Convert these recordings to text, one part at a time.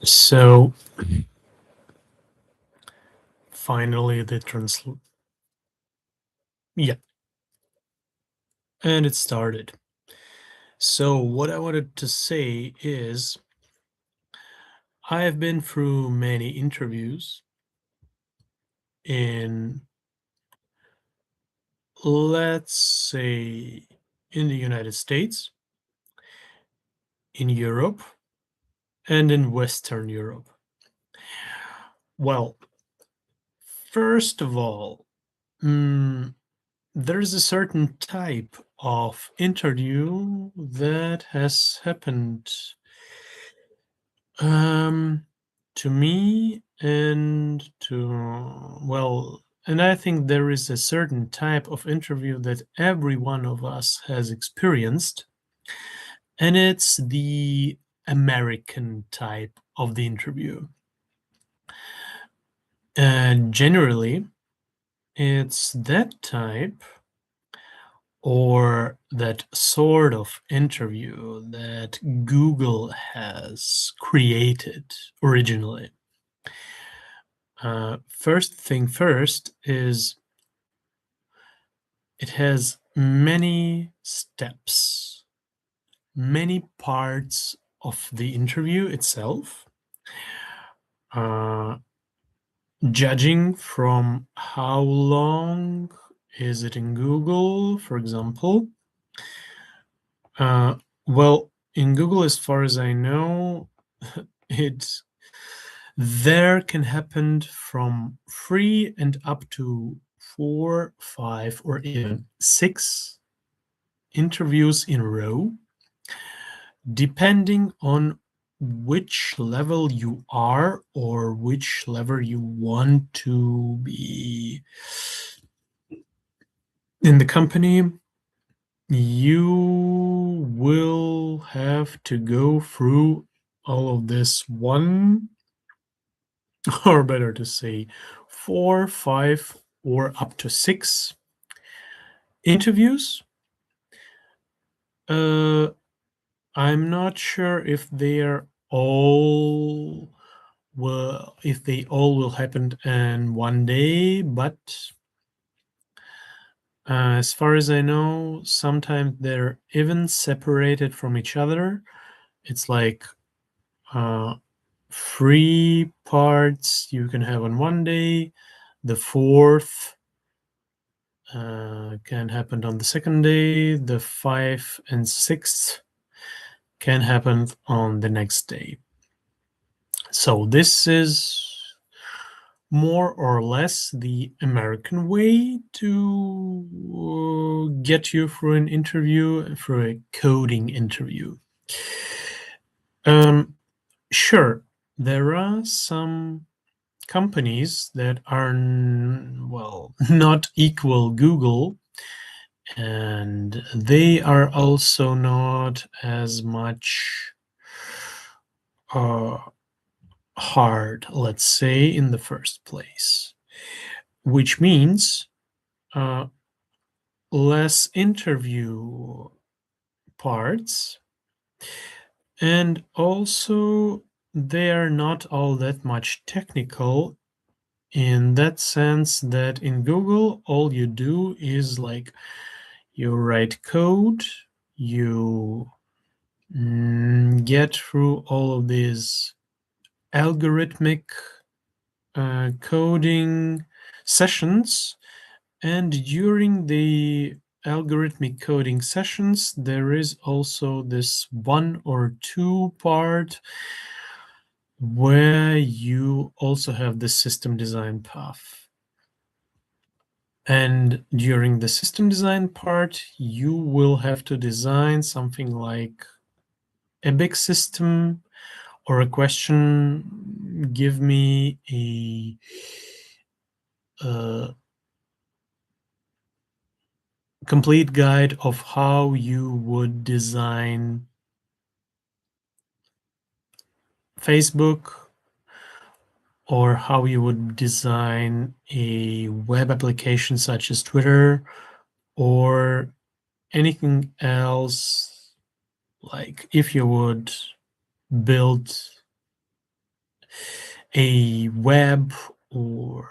So finally yeah, and it started. So what I wanted to say is I have been through many interviews in, let's say, in the United States, in Europe, and in Western Europe. Well, first of all, there's a certain type of interview that has happened Um, to me and and I think there is a certain type of interview that every one of us has experienced, and it's the American type of the interview. And generally, it's that type or that sort of interview that Google has created originally. First thing first is it has many steps, many parts of the interview itself. Uh, Judging from how long is it in Google, for example. Uh, well, in Google, as far as I know, it there can happen from 3 and up to 4, 5, or even 6 interviews in a row, depending on which level you are or which level you want to be in the company. You will have to go through all of this one, or better to say, 4, 5, or up to 6 interviews. I'm not sure if they all will happen in one day, but as far as I know, sometimes they're even separated from each other. It's like uh, 3 parts you can have on one day, the fourth can happen on the second day, the 5 and 6th can happen on the next day. So this is more or less the American way to get you through an interview, through a coding interview. Sure, there are some companies that are, not equal Google, and they are also not as much uh, hard, let's say, in the first place, which means uh, less interview parts, and also they are not all that much technical, in that sense that in Google all you do is like you write code, you get through all of these algorithmic coding sessions, and during the algorithmic coding sessions there is also this 1 or 2 part where you also have the system design path. And during the system design part, you will have to design something like a big system or a question. Give me a complete guide of how you would design Facebook, or how you would design a web application such as Twitter, or anything else, like if you would build a web or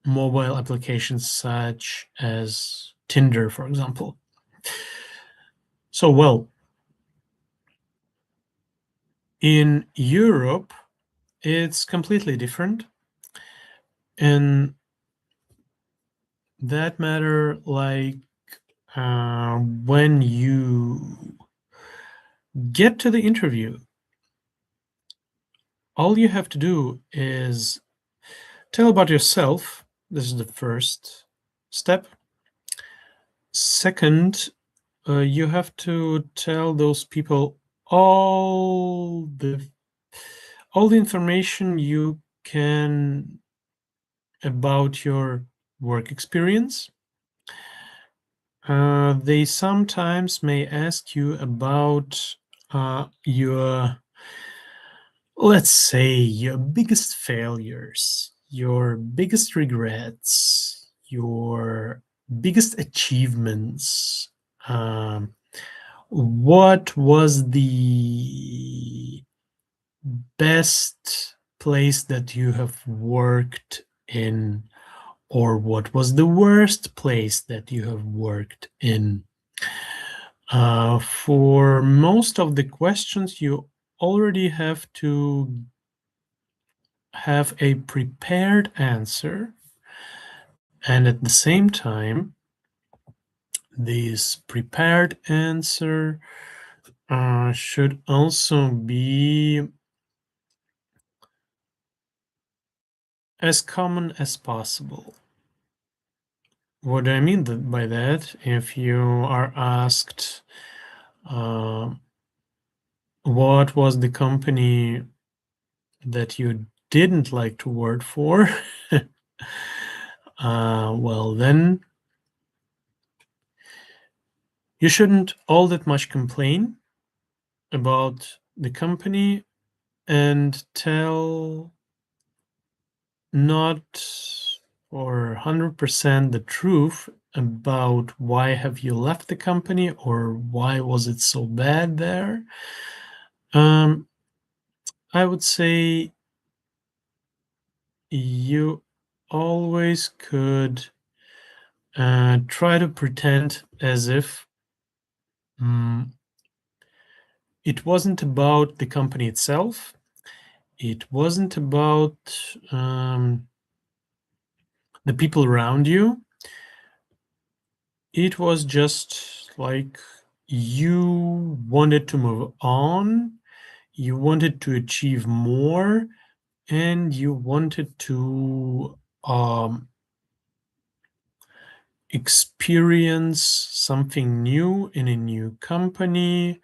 mobile applications such as Tinder, for example. So, well, in Europe, it's completely different. In that matter, like when you get to the interview, all you have to do is tell about yourself. This is the first step. Second, you have to tell those people all the information you can about your work experience. They sometimes may ask you about your, let's say, your biggest failures, your biggest regrets, your biggest achievements. What was the best place that you have worked in, or what was the worst place that you have worked in? For most of the questions, you already have to have a prepared answer, and at the same time, this prepared answer should also be as common as possible. What do I mean by that? If you are asked, what was the company that you didn't like to work for? Well, then you shouldn't all that much complain about the company and tell not for 100% the truth about why have you left the company or why was it so bad there. I would say you always could try to pretend as if it wasn't about the company itself. It wasn't about the people around you. It was just like you wanted to move on, you wanted to achieve more, and you wanted to experience something new in a new company,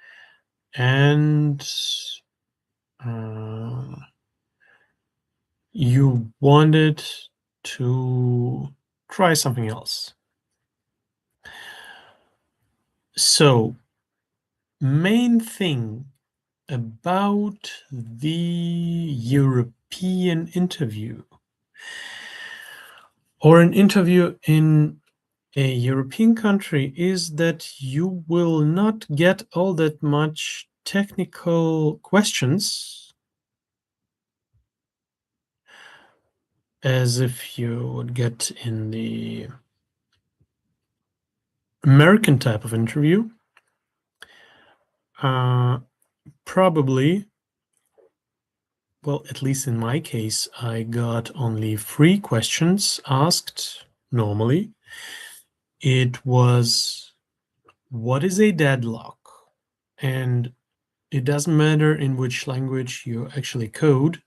and you wanted to try something else. So, main thing about the European interview or an interview in a European country is that you will not get all that much technical questions as if you would get in the American type of interview. Probably, well, at least in my case, I got only 3 questions asked normally. It was, what is a deadlock? And it doesn't matter in which language you actually code,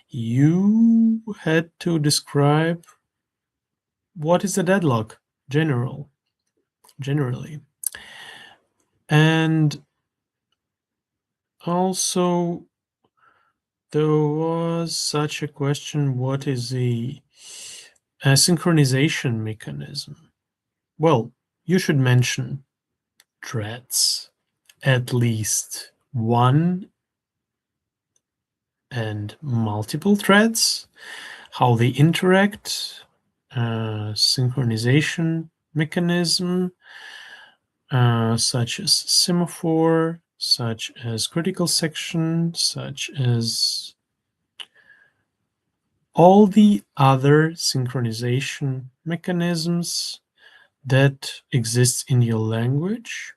you had to describe what is a deadlock generally. And also there was such a question, what is a synchronization mechanism? Well, you should mention threads, at least one and multiple threads, how they interact, synchronization mechanism, such as semaphore, such as critical section, such as all the other synchronization mechanisms that exist in your language.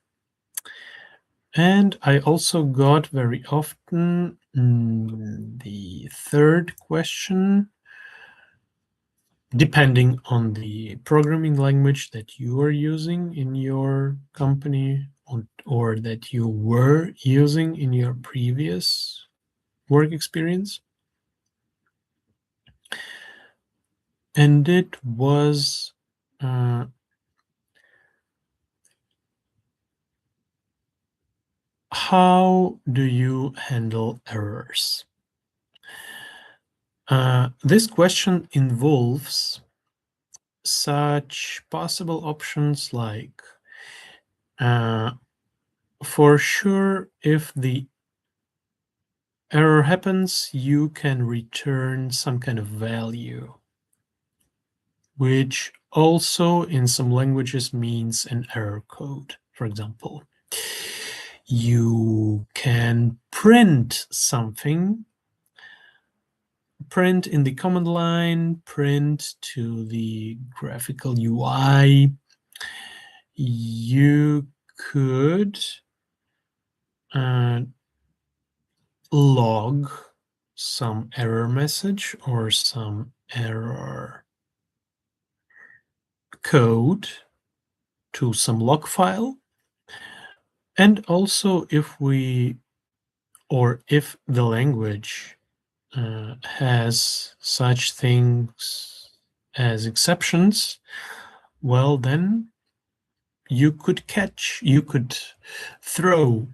And I also got very often the third question, depending on the programming language that you are using in your company or that you were using in your previous work experience. And it was how do you handle errors? This question involves such possible options like, for sure, if the error happens, you can return some kind of value, which also in some languages means an error code. For example, you can print something, print in the command line, print to the graphical UI. You could log some error message or some error code to some log file. And also if the language has such things as exceptions, well, then you could throw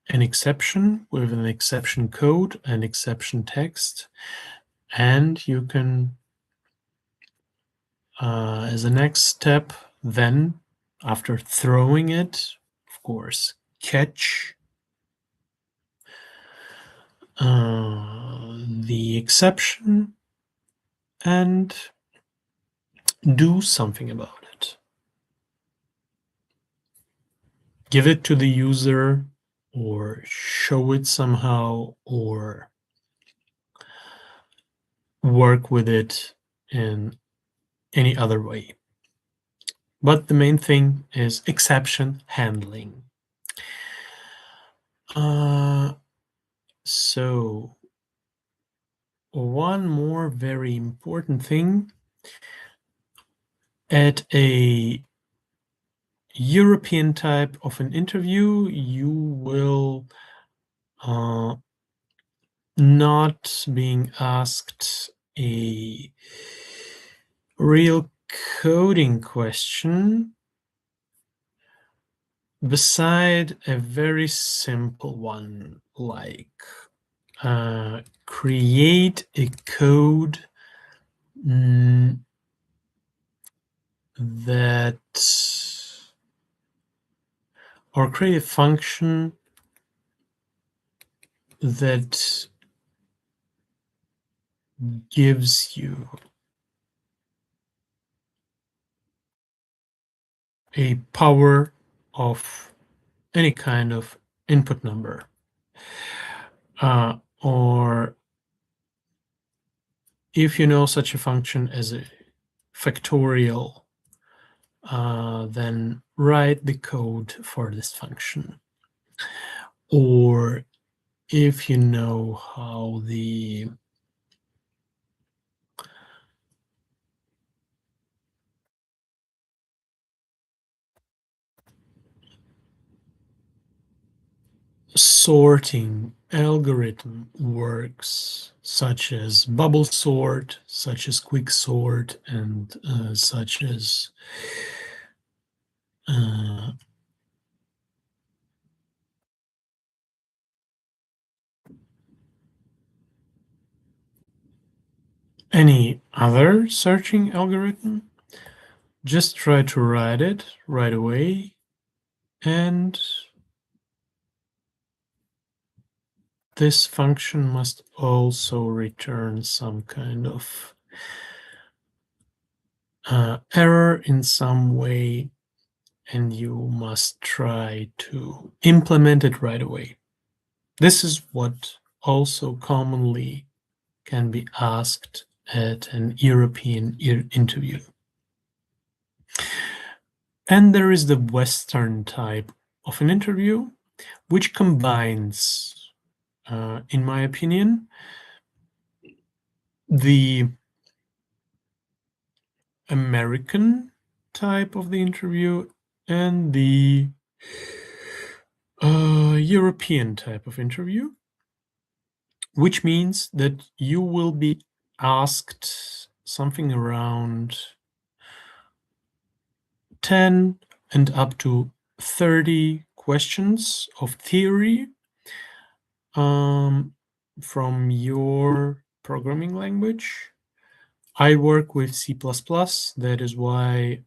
an exception with an exception code and exception text, and you can, as a next step, then after throwing it, of course, catch the exception and do something about it. Give it to the user or show it somehow or work with it in any other way. But the main thing is exception handling. So one more very important thing, at a European type of an interview, you will not being asked a real coding question beside a very simple one, like create a code or create a function that gives you a power of any kind of input number, or if you know such a function as a factorial, then write the code for this function. Or if you know how the sorting algorithm works, such as bubble sort, such as quick sort, and such as any other searching algorithm, just try to write it right away, and this function must also return some kind of error in some way, and you must try to implement it right away. This is what also commonly can be asked at an European interview. And there is the Western type of an interview, which combines, in my opinion, the American type of the interview and the European type of interview, which means that you will be asked something around 10 and up to 30 questions of theory from your programming language. I work with C++. That is why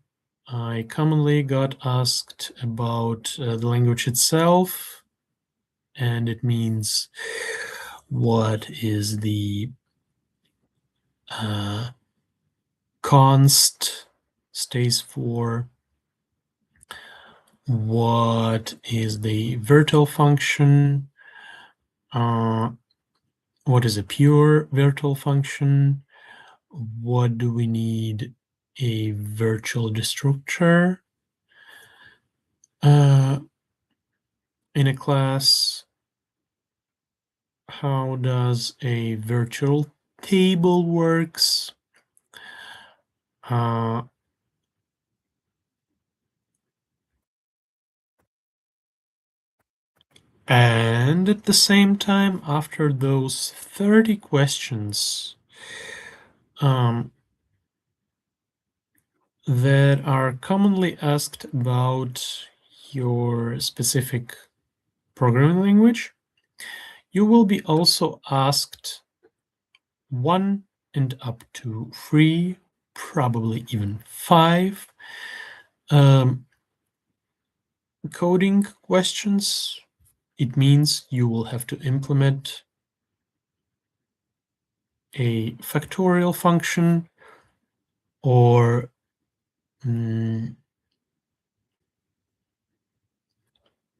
I commonly got asked about the language itself, and it means what is the const stays for, what is the virtual function, what is a pure virtual function, what do we need a virtual destructor in a class, how does a virtual table works, and at the same time, after those 30 questions that are commonly asked about your specific programming language, you will be also asked 1 and up to 3, probably even 5 coding questions. It means you will have to implement a factorial function or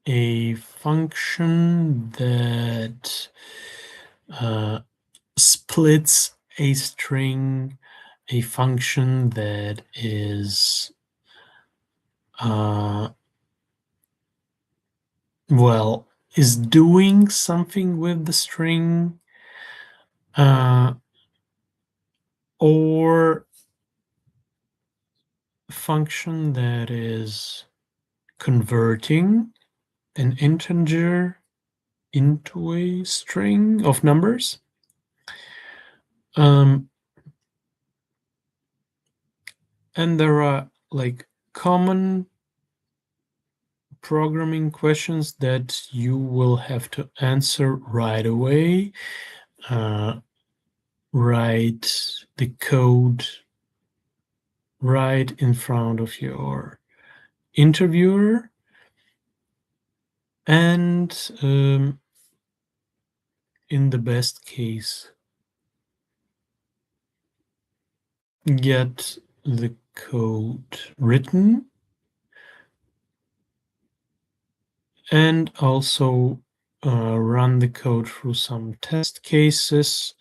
a function that splits a string, a function that is is doing something with the string, or function that is converting an integer into a string of numbers. And there are like common programming questions that you will have to answer right away. Write the code right in front of your interviewer, and in the best case, get the code written and also run the code through some test cases,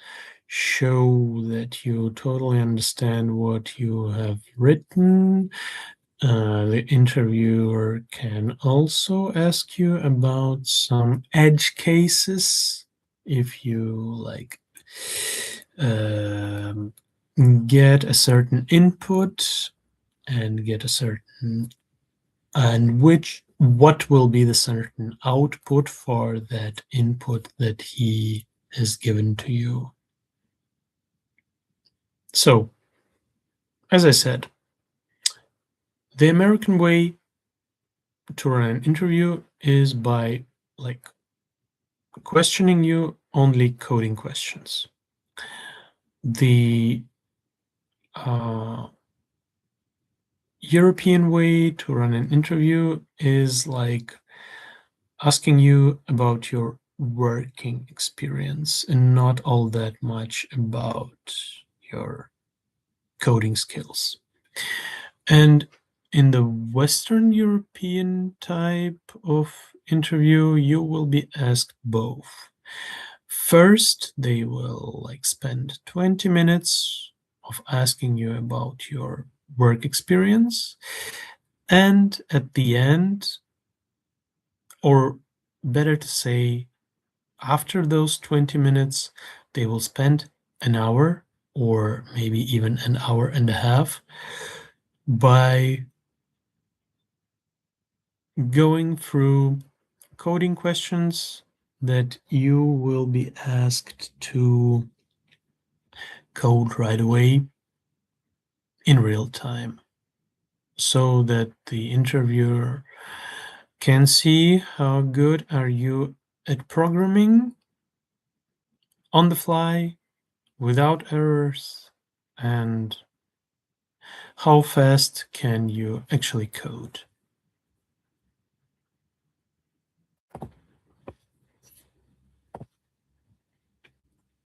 show that you totally understand what you have written. The interviewer can also ask you about some edge cases if you get a certain input and get a certain, and what will be the certain output for that input that he has given to you. So, as I said, the American way to run an interview is by questioning you only coding questions. The European way to run an interview is like asking you about your working experience and not all that much about your coding skills. And in the Western European type of interview, you will be asked both. First, they will spend 20 minutes of asking you about your work experience. And at the end, or better to say, after those 20 minutes, they will spend an hour or maybe even an hour and a half by going through coding questions that you will be asked to code right away in real time, so that the interviewer can see how good are you at programming on the fly without errors, and how fast can you actually code.